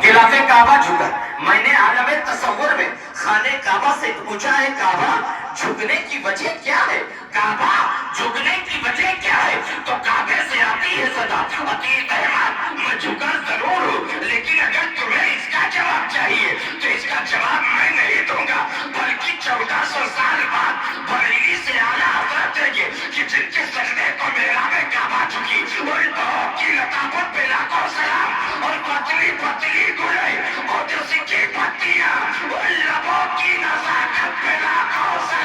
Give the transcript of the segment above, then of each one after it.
غلاف کعبہ جھکا. میں نے عالم تصور میں خانے کعبہ سے پوچھا ہے کعبہ جھکنے کی وجہ کیا ہے؟ کعبہ جھکنے کی وجہ کیا ہے؟ تو کعبے سے آتی ہے صدا عتیق احمد میں جھکا ضرور ہوں، لیکن اگر تمہیں اس کا جواب چاہیے تو اس کا جواب میں نہیں دوں گا، بلکہ 1400 سال بعد بریلی سے اعلیٰ حضرت دیں گے کہ جن کے سجدے کو محراب کعبہ جھکی ان لوگوں کی لطافت پہ لاکھوں سلام، اور پتلی پتلی گلے اور جو سکی پتیاں ان لبوں کی نزاکت پہ لاکھوں سلام.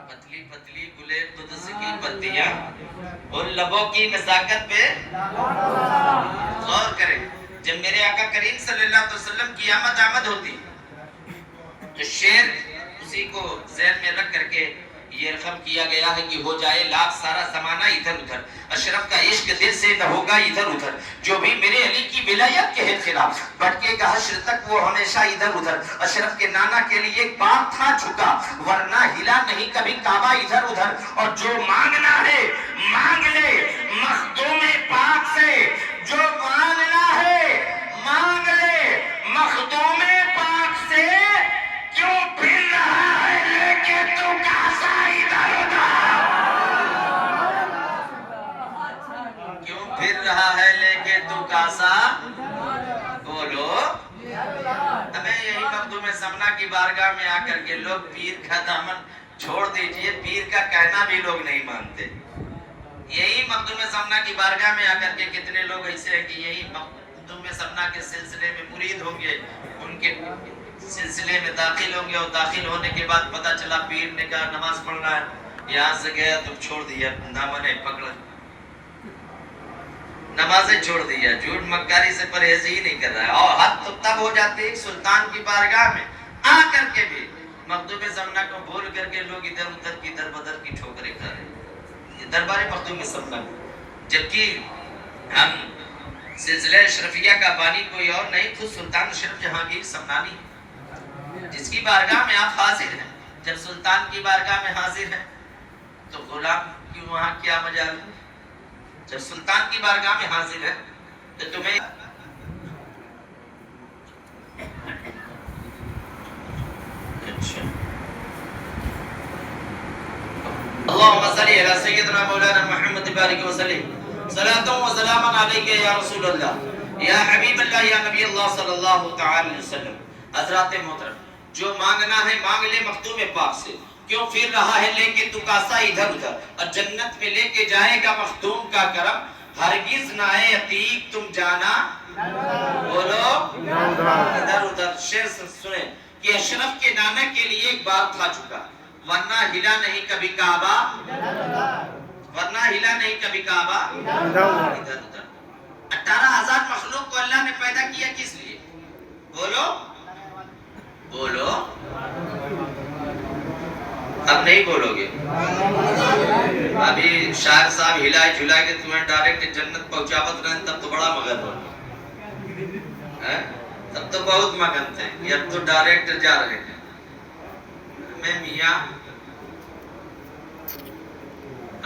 پتلی پتلی گلے قدس کی پتیاں ان لبوں کی نزاکت پہ غور کریں. جب میرے آقا کریم صلی اللہ علیہ وسلم کی آمد ہوتی تو شعر اسی کو ذہن میں رکھ کر کے یہ رقم کیا گیا ہے کہ ہو جائے لاکھ سارا زمانہ ادھر ادھر، اشرف کا عشق دل سے نہ ہوگا ادھر ادھر، جو بھی میرے علی کی ولایت کے ہے خلاف بھٹکے گا حشر تک وہ ہمیشہ ادھر ادھر. اشرف کے نانا کے لیے ایک بات تھا جھکا ورنہ ہلا نہیں کبھی کعبہ ادھر ادھر. اور جو مانگنا ہے مانگ لے مخدوم پاک سے، جو مانگنا ہے مانگ لے مخدوم پاک سے، کیوں پھر رہا ہے لے کے تو کاسا ادھر ادھر، کیوں پھر رہا ہے لے کے تو کاسا. بولو ہمیں یہی مخدوم سمنا کی بارگاہ میں آ کر کے لوگ پیر کا دامن چھوڑ دیجئے، پیر کا کہنا بھی لوگ نہیں مانتے. یہی مخدوم سمنا کی بارگاہ میں آ کر کے کتنے لوگ ایسے ہیں کہ یہی مخدوم سمنا کے سلسلے میں مرید ہوں گے، ان کے سلسلے میں داخل ہوں گے، اور داخل ہونے کے بعد پتہ چلا پیر نے کہا نماز پڑھنا ہے، یہاں سے گیا تو چھوڑ دیا، دامن پکڑا نمازیں چھوڑ دیا، جھوٹ مکاری سے پرہیز ہی نہیں کر رہا ہے. اور حد تو تب ہو جاتی ہے سلطان کی بارگاہ میں آ کر کے بھی مخدوم سمنا کو بھول کر کے لوگ ادھر ادھر کی در بدر کی ٹھوکریں کر رہے ہیں. یہ دربار مخدوم سمنا، جبکہ ہم سلسلہ اشرفیہ کا بانی کوئی اور نہیں، خود سلطان اشرف جہانگیر سمنانی جس کی بارگاہ میں آپ حاضر ہیں. جب سلطان کی بارگاہ میں حاضر ہیں تو غلام کی وہاں کیا مجال ہے؟ جب سلطان کی بارگاہ میں حاضر ہے تو تمہیں اللهم صل على سيدنا مولانا محمد بارك وسلم صلاة وسلاما عليك يا رسول الله يا حبيب الله يا نبي الله صلی اللہ تعالی علیہ وسلم. حضرات محترم، جو مانگنا ہے مانگ لے مخدوم پاک سے، کیوں پھر رہا ہے لے کے تو کاسا ادھر ادھر، اور جنت میں لے کے جائے گا مخدوم کا کرم، ہرگز نہ اے عتیق تم جانا. بولو ادھر ادھر. شعر سنیں کہ اشرف کے نانا کے لیے ایک بات تھا جھکا ورنہ ہلا نہیں کبھی کعبہ، ورنہ ہلا نہیں کبھی کعبہ ادھر ادھر. 18,000 مخلوق کو اللہ نے پیدا کیا کس لیے؟ بولو بولو. اب نہیں بولو گے. ابھی شاعر صاحب ہلائے جھلائے کہ تمہیں ڈائریکٹ جنت پہنچاوت رہے تب تو بڑا مگن ہو، تب تو بہت مگن تھے، یہ اب تو ڈائریکٹ جا رہے ہیں. میں میاں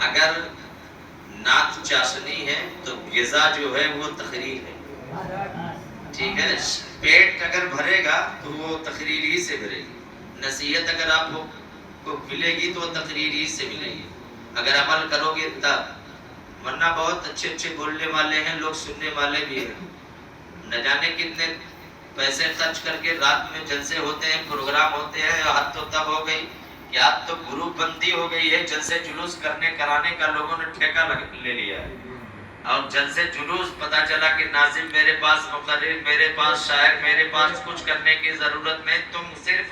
اگر نعت چاشنی ہے تو غذا جو ہے وہ تقریر ہے، ٹھیک ہے. پیٹ اگر بھرے گا تو وہ تقریر ہی سے بھرے گی. نصیحت اگر آپ کو ملے گی تو وہ تقریر ہی سے ملے گی اگر عمل کرو گے تب. ورنہ بہت اچھے اچھے بولنے والے ہیں لوگ، سننے والے بھی ہیں، نہ جانے کتنے پیسے خرچ کر کے رات میں جلسے ہوتے ہیں، پروگرام ہوتے ہیں. حد تو تب ہو گئی کہ اب تو گروپ بندی ہو گئی ہے، جلسے جلوس کرنے کرانے کا لوگوں نے ٹھیکہ لے لیا ہے. اور جلسے جلوس پتہ چلا کہ ناظم میرے پاس، مقرر میرے پاس، شاعر میرے پاس، کچھ کرنے کی ضرورت نہیں، تم صرف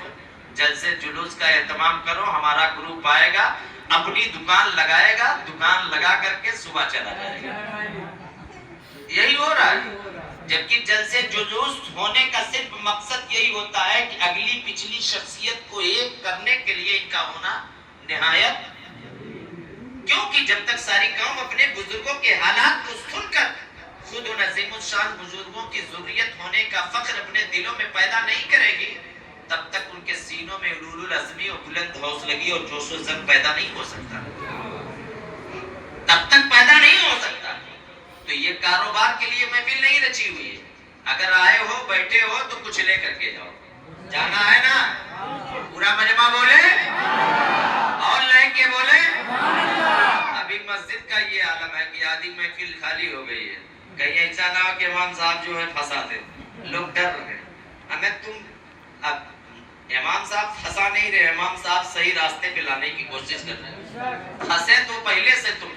جلسے جلوس کا اہتمام کرو. ہمارا گروپ آئے گا، اپنی دکان لگائے گا، دکان لگا کر کے صبح چلا جائے گا. یہی ہو رہا ہے. جبکہ جلسے جلوس ہونے کا صرف مقصد یہی ہوتا ہے کہ اگلی پچھلی شخصیت کو ایک کرنے کے لیے ان کا ہونا نہایت. کیونکہ جب تک ساری قوم اپنے بزرگوں کے حالات کو سن کر خود ان عظیم الشان بزرگوں کی ذریت ہونے کا فخر اپنے دلوں میں پیدا نہیں کرے گی، تب تک ان کے سینوں میں علول العزمی اور بلند حوصلگی اور جوش و زن پیدا نہیں ہو سکتا، تب تک پیدا نہیں ہو سکتا. تو یہ کاروبار کے لیے محفل نہیں رچی ہوئی ہے. اگر آئے ہو بیٹھے ہو تو کچھ لے کر کے جاؤ. جانا ہے نا؟ پورا مجمع بولے اور لے کے بولے. ابھی مسجد کا یہ عالم ہے کہ آدھی محفل خالی ہو گئی ہے. کہیں ایسا نہ ہو کہ امام صاحب جو ہے پھنسا دے. لوگ ڈر رہے ہیں. ہمیں اب امام صاحب پھنسا نہیں رہے, امام صاحب صحیح راستے پہ لانے کی کوشش کر رہے ہیں. پھنسے تو پہلے سے تم.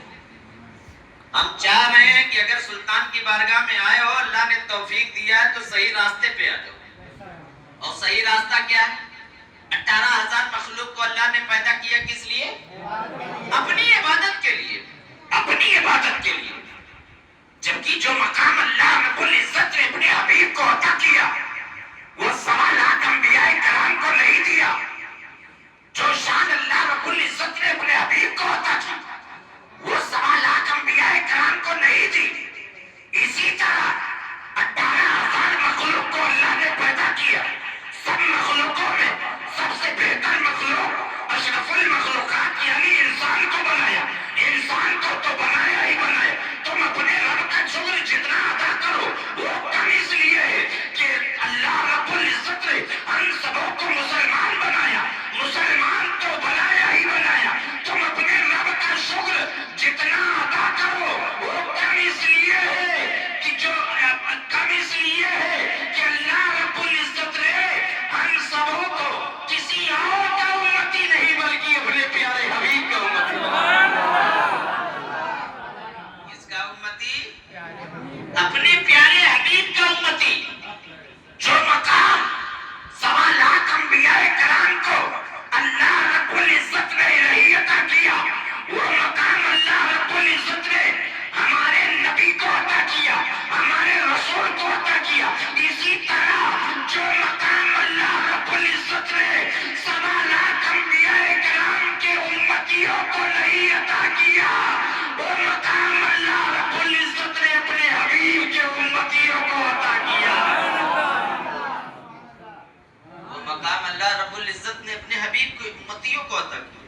ہم چاہ رہے ہیں کہ اگر سلطان کی بارگاہ میں آئے ہو, اللہ نے توفیق دیا ہے تو صحیح راستے پہ آ جاؤ. اور صحیح راستہ کیا ہے؟ 18,000 مخلوق کو اللہ نے پیدا کیا کس لیے؟ اپنی عبادت کے لیے. اپنی عبادت کے لیے. جبکہ جو مقام اللہ رب العزت نے اپنے حبیب کو عطا کیا وہ 1.25 لاکھ انبیاء کرام کو نہیں دیا. جو شان اللہ رب العزت نے اپنے حبیب کو عطا کی وہ 1.25 لاکھ انبیاء کرام کو نہیں دی. اسی طرح 18,000 مخلوق کو اللہ نے پیدا کیا. سب مخلوقوں میں سب سے بہتر مخلوق اشرف المخلوقات یعنی انسان کو بنایا. انسان کو تو بنایا ہی بنایا. تم اپنے رب کا شکر جتنا ادا کرو وہ کم اس لیے ہے کہ اللہ رب العزت نے ہم سبوں کو مسلمان بنایا. مسلمان تو بنایا ہی بنایا. تم اپنے رب کا شکر جتنا ادا کرو وہ کم اس لیے ہے کہ اللہ رب العزت نے ہم سبوں کو کسی اور کا امتی نہیں بلکہ اپنے پیارے حبیب کا امتی اپنے پیارے حبیب کا امتی. جو مقام 1.25 لاکھ انبیاء کرام کو اللہ رب العزت نے نہیں عطا کیا وہ مقام اللہ رب العزت نے ہمارے نبی کو عطا کیا, ہمارے رسول کو عطا کیا. اسی طرح جو مقام اللہ رب العزت نے 1.25 لاکھ انبیاء کرام کے امتیوں کو نہیں عطا کیا وہ مقام اللہ رب العزت نے اپنے حبیب کے امتیوں کو عطا کیا. وہ مقام اللہ رب العزت نے اپنے حبیب کے امتیوں کو عطا کیا.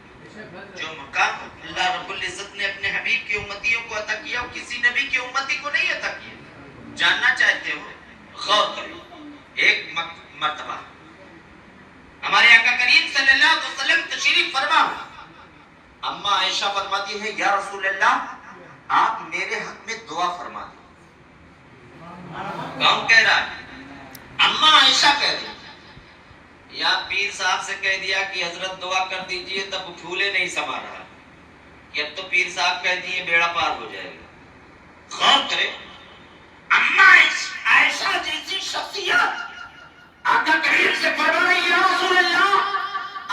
جو مقام اللہ رب العزت نے اپنے حبیب کے امتیوں کو عطا کیا وہ کسی نبی کے امتی کو نہیں عطا کیا. جاننا چاہتے ہو غور کرو. ایک مرتبہ ہمارے آقا کریم صلی اللہ علیہ وسلم تشریف فرما, اما عائشہ فرماتی ہے یا رسول اللہ آپ میرے حق میں دعا فرما دیں. کون کہہ رہا ہے؟ اما عائشہ کہہ رہی. یا پیر صاحب سے کہہ دیا کہ حضرت دعا کر دیجئے تب پھولے نہیں سما رہا کہ اب تو پیر صاحب کہہ دیے بیڑا پار ہو جائے گا. غور کرے اما عائشہ جیسی شخصیت آقا کریم سے فرما رہی یا رسول اللہ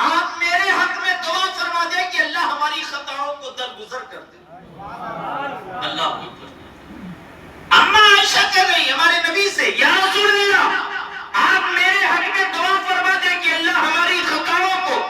آپ میرے حق میں دعا فرما دیں کہ اللہ ہماری خطاؤں کو درگزر کر دے. اللہ اما عائشہ کہہ رہی ہمارے نبی سے یا رسول اللہ آپ میرے حق میں دعا فرما دیں کہ اللہ ہماری خطاؤں کو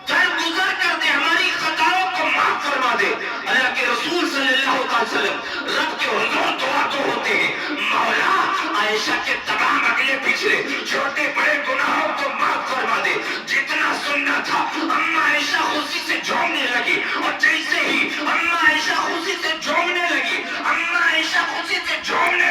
درگزر کر دے, ہماری خطاؤں کو معاف فرما دے. اللہ کے رسول صلی اللہ علیہ وسلم رب کے حضور دعا تو ہوتے ہیں مولا عائشہ کے تمام اگلے پچھلے چھوٹے بڑے گناہوں کو معاف فرما دے. جتنا سننا تھا اما عائشہ خوشی سے جھومنے لگی اور جیسے ہی اما عائشہ خوشی سے جھومنے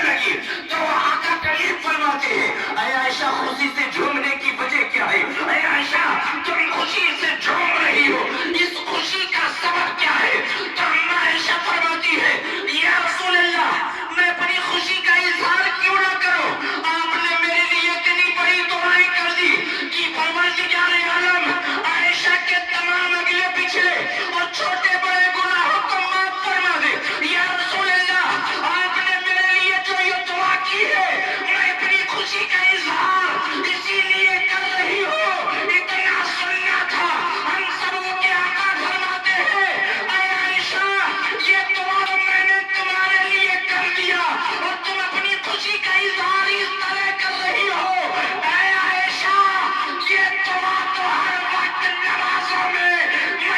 لگی تو آقا کریم فرماتے ہیں اے عائشہ خوشی سے جھومنے کی وجہ کیا ہے؟ اے عائشہ تم خوشی سے جھوم رہی ہو, اس خوشی کا سبب کیا ہے؟ تو اما عائشہ فرماتی ہے یا رسول اللہ میں اپنی خوشی کا اظہار کیوں نہ کروں؟ آپ نے میرے لیے اتنی بڑی دعائیں کر دی کہ پروردگار عالم عائشہ کے تمام اگلے پچھلے اور چھوٹے بڑے گناہوں کو معاف فرما دے. یا رسول اللہ آپ نے میرے لیے جو یہ دعا کی ہے میں اپنی خوشی کا اظہار اسی لیے کر رہی ہوں. اتنا سننا تھا ہم سبوں کے آقا فرماتے ہیں اے عائشہ یہ دعا میں نے تمہارے لیے کر دیا اور تم اپنی خوشی کا اظہار اس طرح کر رہی ہو. اے عائشہ یہ دعا تو ہر وقت نمازوں میں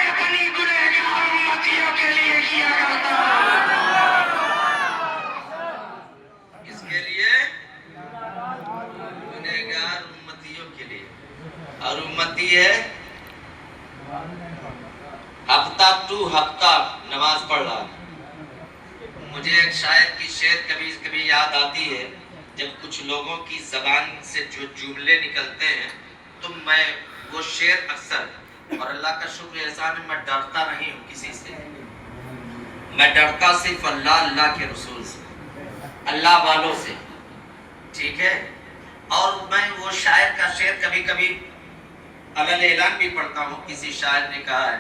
اپنی گنہگار امتیوں کے لیے کیا کرتا ہوں. اس کے لیے گنہگار امتیوں کے لیے. اور امتی ہے ہفتہ ٹو ہفتہ نماز پڑھ رہا, مجھے ایک شاعر کی شعر کبھی کبھی یاد آتی ہے، جب کچھ لوگوں کی زبان سے جو جملے نکلتے ہیں تو میں وہ شعر اکثر، اور اللہ کا شکر احسان ہے میں ڈرتا نہیں ہوں کسی سے، میں ڈرتا صرف اللہ کے رسول سے، اللہ والوں سے، ٹھیک ہے؟ اور میں وہ شاعر کا شعر کبھی کبھی علل اعلان بھی پڑھتا ہوں۔ کسی شاعر نے کہا ہے،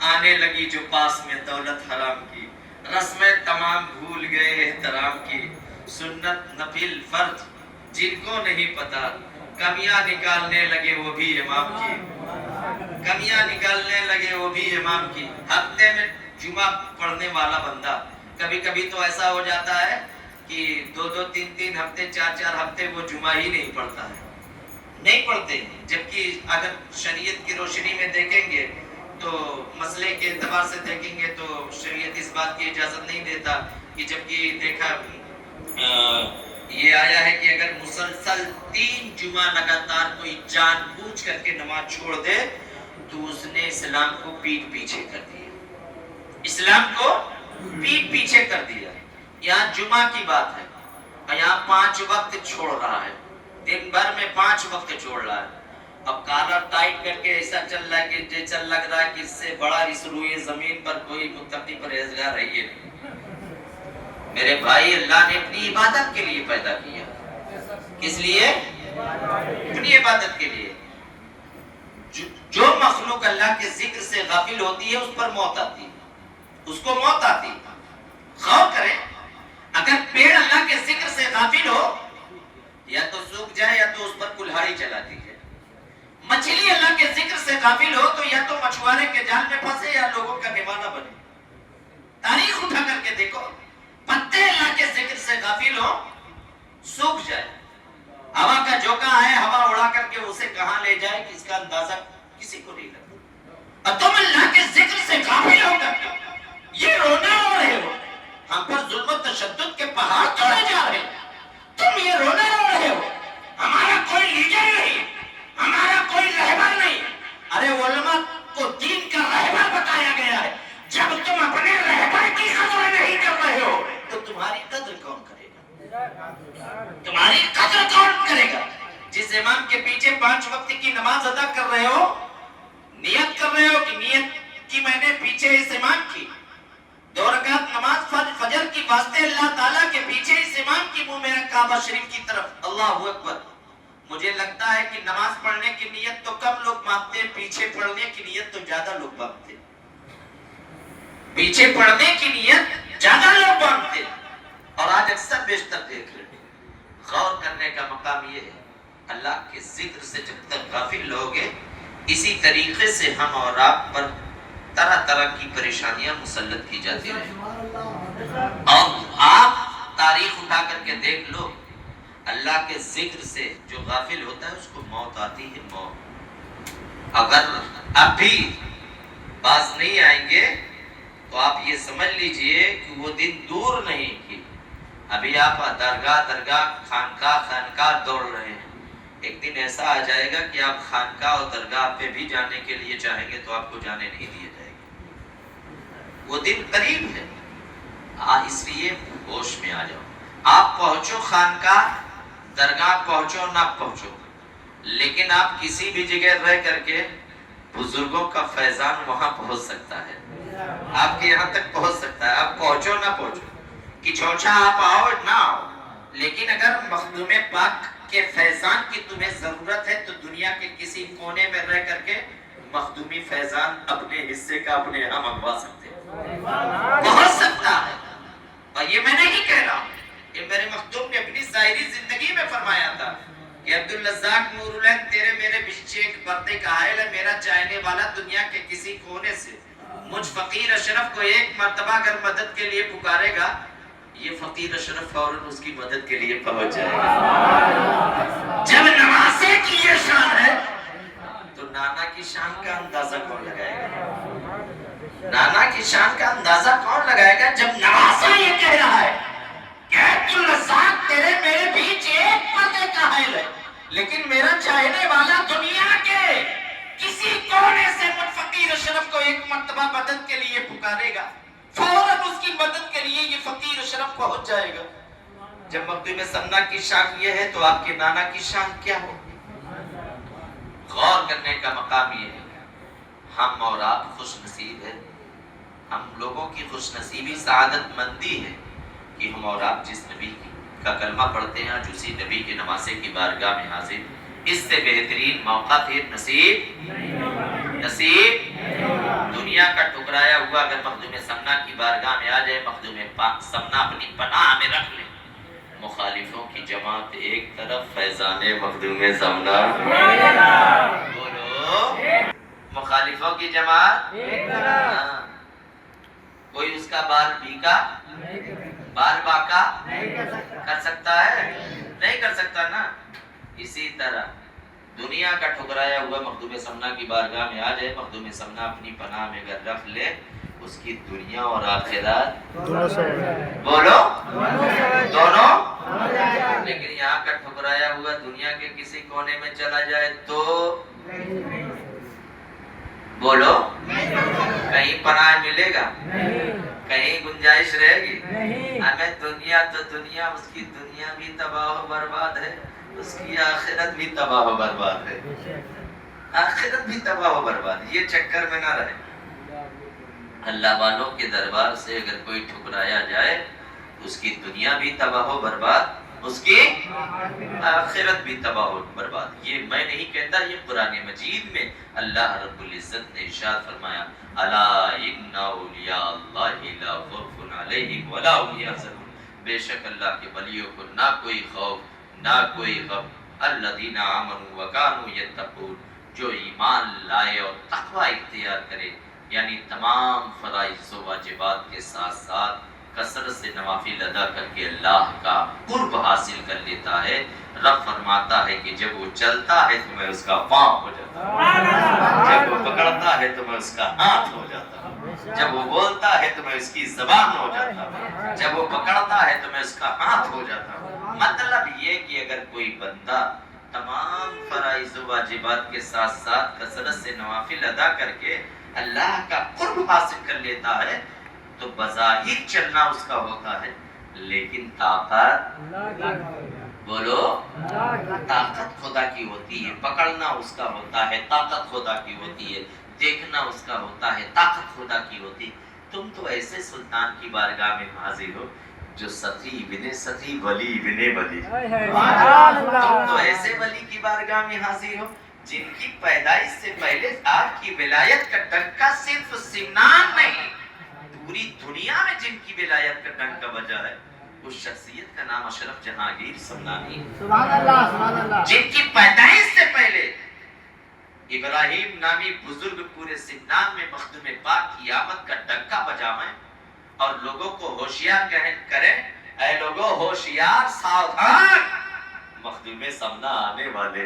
آنے لگی جو پاس میں دولت حرام کی، رسمیں تمام بھول گئے احترام کی، سنت نفل فرض جن کو نہیں پتا، کمیاں نکالنے لگے وہ بھی امام کی، کمیاں نکالنے لگے وہ بھی امام کی۔ ہفتے میں جمعہ پڑھنے والا بندہ کبھی کبھی تو ایسا ہو جاتا ہے کہ 2-3 ہفتے 4 ہفتے وہ جمعہ ہی نہیں پڑھتا ہے، نہیں پڑھتے، جبکہ اگر شریعت کی روشنی میں دیکھیں گے تو مسئلے کے اعتبار سے دیکھیں گے تو شریعت اس بات کی اجازت نہیں دیتا کہ جبکہ دیکھا یہ آیا ہے کہ اگر مسلسل 3 جمعہ لگاتار کوئی جان بوجھ کر کے نماز چھوڑ دے تو اس نے اسلام کو پیٹ پیچھے کر دیا، اسلام کو پیٹ پیچھے کر دیا۔ یہاں جمعہ کی بات ہے اور یہاں 5 وقت چھوڑ رہا ہے، دن بھر میں 5 وقت چھوڑ رہا ہے۔ اب کالر ٹائٹ کر کے ایسا چل رہا ہے کہ جیسا لگ رہا ہے کہ اس سے بڑا اس روئے زمین پر کوئی متقی پرہیزگار ہے ہی نہیں۔ میرے بھائی، اللہ نے اپنی عبادت کے لیے پیدا کیا، کس لیے؟ اپنی عبادت کے لیے۔ جو مخلوق اللہ کے ذکر سے غافل ہوتی ہے اس پر موت آتی ہے، اس کو موت آتی ہے۔ غور کریں، اگر پیڑ اللہ کے ذکر سے غافل ہو یا تو سوکھ جائے یا تو اس پر کلہاڑی چلاتی ہے، مچھلی اللہ کے ذکر سے غافل ہو تو یا تو مچھوارے کے جال میں پھنسے یا لوگوں کا نمانہ بنے۔ تاریخ اٹھا کر کے دیکھو، پتے اللہ کے ذکر سے غافل ہو سوکھ جائے، ہوا کا جھونکا ہے ہوا اڑا کر کے اسے کہاں لے جائے اس کا اندازہ کسی کو نہیں لگتا۔ اور تم اللہ کے ذکر سے غافل ہو کر یہ رونا رو رہے ہو، ہم پر ظلم و تشدد کے پہاڑ توڑے جا رہے، تم یہ رونا رو رہے ہو، ہمارا کوئی لیڈر نہیں، ہمارا کوئی رہبر نہیں۔ ارے علماء کو دین کا رہبر بتایا گیا ہے، جب تم اپنے رہبر کی قدر نہیں کر رہے ہو تو تمہاری قدر کون کرے گا؟ تمہاری قدر کون کرے گا؟ جس امام کے پیچھے 5 وقت کی نماز ادا کر رہے ہو، نیت کر رہے ہو کہ نیت کی میں نے پیچھے اس امام کی 2 رکعت نماز فجر کی واسطے اللہ تعالیٰ کے پیچھے اس امام کی منہ میرا کعبہ شریف کی طرف، اللہ اکبر۔ مجھے لگتا ہے کہ نماز پڑھنے کی نیت تو کم لوگ مانتے ہیں، پیچھے پڑھنے کی نیت تو زیادہ لوگ مانتے ہیں، پیچھے پڑھنے کی نیت زیادہ لوگ مانتے ہیں۔ اور آج اکثر بیشتر دیکھ رہے ہیں۔ غور کرنے کا مقام یہ ہے، اللہ کے ذکر سے جب تک غافل رہوگے، اسی طریقے سے ہم اور آپ پر طرح طرح کی پریشانیاں مسلط کی جاتی رہیں۔ اور آپ تاریخ اٹھا کر کے دیکھ لو، اللہ کے ذکر سے جو غافل ہوتا ہے اس کو موت آتی ہے، موت۔ اگر اب بھی باز نہیں آئیں گے تو آپ یہ سمجھ لیجئے کہ وہ دن دور نہیں کہ ابھی آپ درگاہ خانقاہ دوڑ رہے ہیں، ایک دن ایسا آ جائے گا کہ آپ خانقاہ اور درگاہ پہ بھی جانے کے لیے چاہیں گے تو آپ کو جانے نہیں دیا جائے گا، وہ دن قریب ہے۔ اس لیے ہوش میں آ جاؤ، آپ پہنچو خانقاہ درگاہ پہنچو نہ پہنچو، لیکن آپ کسی بھی جگہ رہ کر کے بزرگوں کا فیضان وہاں پہنچ سکتا ہے، آپ کے یہاں تک پہنچ سکتا ہے، آپ پہنچو نہ پہنچو، کہ چوچھا آپ آؤ نہ آؤ، لیکن اگر مخدوم پاک کے فیضان کی تمہیں ضرورت ہے تو دنیا کے کسی کونے میں رہ کر کے مخدومی فیضان اپنے حصے کا اپنے یہاں منگوا سکتے ہیں، پہنچ سکتا ہے۔ اور یہ میں نہیں کہہ رہا ہوں، یہ میرے مخدوم نے اپنی ظاہری زندگی میں فرمایا تھا کہ عبدالرزاق نور العین تیرے میرے بچے ایک پردے کا حائل ہے، میرا چاہنے والا دنیا کے کسی کونے سے مجھ فقیر اشرف کو ایک مرتبہ اگر مدد کے لیے پکارے گا، یہ فقیر اشرف فوراً اس کی مدد کے لیے پہنچ جائے گا۔ جب نواسے کی یہ شان ہے تو نانا کی شان کا اندازہ کون لگائے گا؟ نانا کی شان کا اندازہ کون لگائے گا جب نواسا یہ کہہ رہا ہے کہ عبدالرزاق تیرے میرے بیچ ایک پردے کا حائل ہے، لیکن میرا چاہنے والا دنیا کے کسی کونے سے مجھ فقیر اشرف کو ایک مرتبہ مدد کے لیے پکارے گا، فوراً اس کی مدد کے لیے یہ فقیر اشرف پہنچ جائے گا۔ جب مخدوم سمنا کی شان یہ ہے تو آپ کے نانا کی شان کیا ہو؟ غور کرنے کا مقام یہ ہے۔ ہم اور آپ خوش نصیب ہیں، ہم لوگوں کی خوش نصیبی سعادت مندی ہے کہ ہم اور آپ جس نبی کا کلمہ پڑھتے ہیں آج اسی نبی کے نواسے کی بارگاہ میں حاضر، اس سے بہترین موقع پھر نصیب دنیا کا ٹکرایا ہوا اگر مخدوم سمنا کی بارگاہ میں آ جائے، مخدوم سمنا اپنی پناہ میں رکھ لے، مخالفوں کی جماعت ایک طرف، فیضان مخدوم سمنا بولو، مخالفوں کی جماعت ایک طرف، کوئی اس کا بال بیکا بال باکا کر سکتا ہے؟ نہیں کر سکتا نا۔ اسی طرح دنیا کا ٹھکرایا ہوا مخدوم سمنا کی بارگاہ میں آ جائے، مخدوم سمنا اپنی پناہ میں اگر رکھ لے، اس کی دنیا اور آخرت بولو دونوں، لیکن یہاں کا ٹھکرایا ہوا دنیا کے کسی کونے میں چلا جائے تو بولو کہیں پناہ ملے گا؟ کہیں گنجائش رہے گی؟ ہمیں دنیا تو دنیا، اس کی دنیا بھی تباہ و برباد ہے، اس کی آخرت بھی تباہ و برباد ہے، آخرت بھی تباہ و برباد، یہ چکر میں نہ رہے۔ اللہ والوں کے دربار سے اگر کوئی ٹھکرایا جائے اس کی دنیا بھی تباہ و برباد، اس کی آخرت بھی تباہ و برباد۔ یہ میں نہیں کہتا، یہ قرآن مجید میں اللہ رب العزت نے ارشاد فرمایا، الا ان اولیاء اللہ لا خوف علیہم ولا هم یحزنون، بے شک اللہ کے ولیوں کو نہ کوئی خوف نہ کوئی غم، الذین آمنوا وکانوا یتقون، جو ایمان لائے اور تقوی اختیار کرے، یعنی تمام فرائض و واجبات کے ساتھ ساتھ کثرت سے نوافل ادا کر کے اللہ کا قرب حاصل کر لیتا ہے۔ رب فرماتا ہے کہ جب وہ چلتا ہے تو میں اس کا پاؤں ہو جاتا ہوں، جب وہ پکڑتا ہے تو میں اس کا ہاتھ ہو جاتا ہوں، جب وہ بولتا ہے تو میں اس کی زبان ہو جاتا ہوں، جب وہ پکڑتا ہے تو میں اس کا ہاتھ ہو جاتا ہوں۔ مطلب یہ کہ اگر کوئی بندہ تمام فرائض و واجبات کے ساتھ ساتھ کثرت سے نوافل ادا کر کے اللہ کا قرب حاصل کر لیتا ہے تو بظاہر چلنا اس کا ہوتا ہے، لیکن طاقت بولو طاقت خدا کی ہوتی ہے، پکڑنا اس کا ہوتا ہے، طاقت خدا کی ہوتی ہے، دیکھنا اس کا ہوتا ہے، طاقت خدا کی ہوتی ہے۔ تم تو ایسے سلطان کی بارگاہ میں حاضر ہو جو سخی بن سخی ولی بن ولی، تم تو ایسے ولی کی بارگاہ میں حاضر ہو جن کی پیدائش سے پہلے آپ کی ولایت کا ڈنکا صرف سمنان نہیں پوری دنیا میں جن کی ولایت کا ڈنکا بجا ہے، اس شخصیت کا نام اشرف جہانگیر سمنانی، سبحان اللہ سبحان اللہ، جن کی پیدائش سے پہلے ابراہیم نامی بزرگ پورے سمنان میں مخدوم پاک کی آمد کا ڈنکا بجائیں اور لوگوں کو ہوشیار کریں، اے لوگوں ہوشیار ساودھان، مخدوم سمنا آنے والے،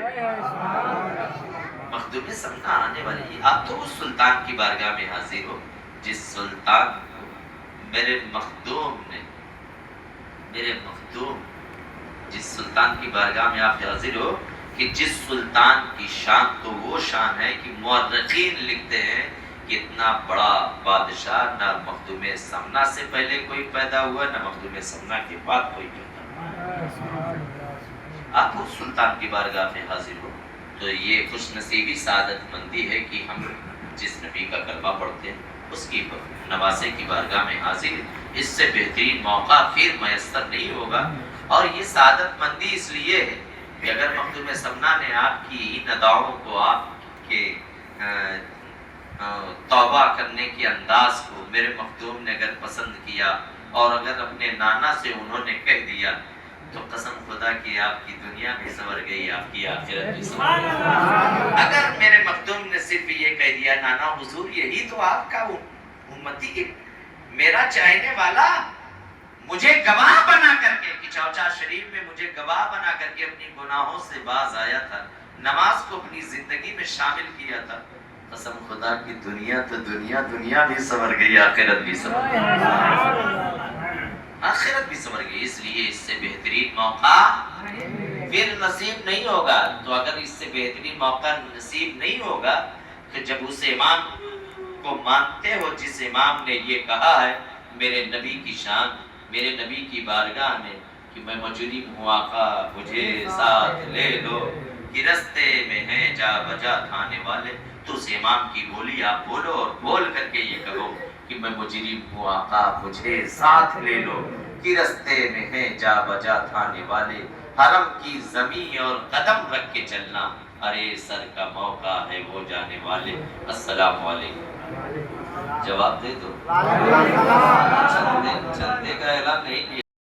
مخدوم سمنا آنے والے۔ آپ تو اس سلطان کی بارگاہ میں حاضر ہو جس سلطان کو میرے مخدوم نے، جس سلطان کی بارگاہ میں آپ حاضر ہو کہ جس سلطان کی شان تو وہ شان ہے کہ مورخین لکھتے ہیں کہ اتنا بڑا بادشاہ نہ مخدوم سمنا سے پہلے کوئی پیدا ہوا نہ مخدوم سمنا کے بعد کوئی پیدا ہوا۔ آپ اس سلطان کی بارگاہ میں حاضر ہو تو یہ خوش نصیبی سعادت مندی ہے کہ ہم جس نبی کا کلمہ پڑھتے ہیں اس کی نواسے کی بارگاہ میں حاضر ہے۔ اس سے بہترین موقع پھر میسر نہیں ہوگا، اور یہ سعادت مندی اس لیے ہے کہ اگر مخدوم سمنا نے آپ کی ان اداؤں کو، آپ کے توبہ کرنے کے انداز کو میرے مخدوم نے اگر پسند کیا اور اگر اپنے نانا سے انہوں نے کہہ دیا تو قسم خدا کی آپ کی دنیا بھی سنور گئی، آپ کی آخرت بھی سنور گئی۔ اگر میرے مخدوم نے صرف یہ کہہ دیا نانا حضور یہی تو آپ کا امتی میرا چاہنے والا مجھے گواہ بنا کر کے کہ چوچا شریف میں مجھے گواہ بنا کر کے اپنی گناہوں سے باز آیا تھا، نماز کو اپنی زندگی میں شامل کیا تھا، قسم خدا کی دنیا تو دنیا بھی سنور گئی، آخرت بھی سنور گئی، آخرت بھی سنور گئی۔ اس لیے اس سے بہترین موقع پھر نصیب نہیں ہوگا۔ تو اگر اس سے بہترین موقع نصیب نہیں ہوگا تو جب اس امام کو مانتے ہو جس امام نے یہ کہا ہے میرے نبی کی شان، میرے نبی کی بارگاہ میں کہ میں مجرم ہوں آقا مجھے ساتھ لے لو، کہ رستے میں ہیں جا بجا تھانے والے۔ تو اس امام کی بولی آپ بولو اور بول کر کے یہ کہو کہ میں مجرم ہوں آقا مجھے ساتھ لے لو، کہ رستے میں ہیں جا بجا تھانے والے۔ حرم کی زمین اور قدم رکھ کے چلنا، ارے سر کا موقع ہے وہ جانے والے۔ السلام علیکم۔ جواب دے دو، چندے کا اعلان نہیں کیا۔